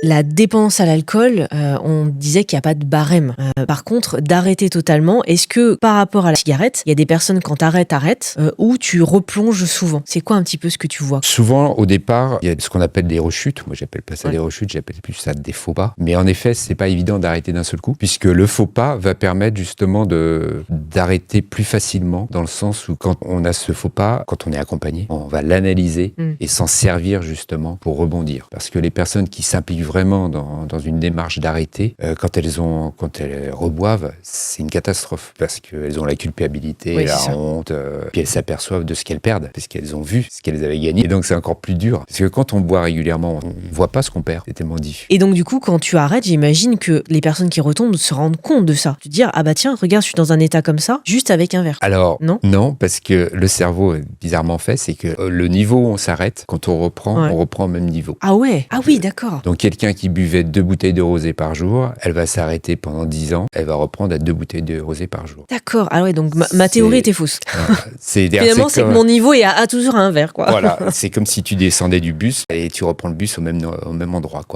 la dépendance à l'alcool, on disait qu'il n'y a pas de barème. Par contre, d'arrêter totalement, est-ce que par rapport à la cigarette, il y a des personnes quand t'arrêtes, ou tu replonges souvent? C'est quoi un petit peu ce que tu vois? Souvent, au départ, il y a ce qu'on appelle des rechutes. Moi, j'appelle pas ça des rechutes, j'appelle plus ça des faux pas. Mais en effet, c'est pas évident d'arrêter d'un seul coup, puisque le faux pas va permettre justement d'arrêter plus facilement, dans le sens où quand on a ce faux pas, quand on est accompagné, on va l'analyser et s'en servir justement pour rebondir. Parce que les personnes qui s'impliquent vraiment dans une démarche d'arrêter, quand elles reboivent, c'est une catastrophe, parce qu'elles ont la culpabilité, la honte, puis elles s'aperçoivent de ce qu'elles perdent, parce qu'elles ont vu ce qu'elles avaient gagné. Et donc c'est encore plus dur, parce que quand on boit régulièrement, on voit pas ce qu'on perd. C'est tellement difficile. Et donc du coup, quand tu arrêtes, j'imagine que les personnes qui retombent se rendent compte de ça. Tu te dis, ah bah tiens, regarde, je suis dans un état comme ça, juste avec un verre. Alors, non, parce que le cerveau est bizarrement fait, c'est que le niveau où on s'arrête, quand on reprend au même niveau. Ah ouais, ah oui, d'accord. Donc quelqu'un qui buvait 2 bouteilles de rosé par jour, elle va s'arrêter pendant 10 ans, elle va reprendre à 2 bouteilles de rosé par jour. D'accord, ah ouais, donc ma théorie était fausse. Finalement, c'est que mon niveau est à toujours à un verre, quoi. Voilà, c'est comme si tu descendais du bus et tu reprends le bus au même endroit, quoi.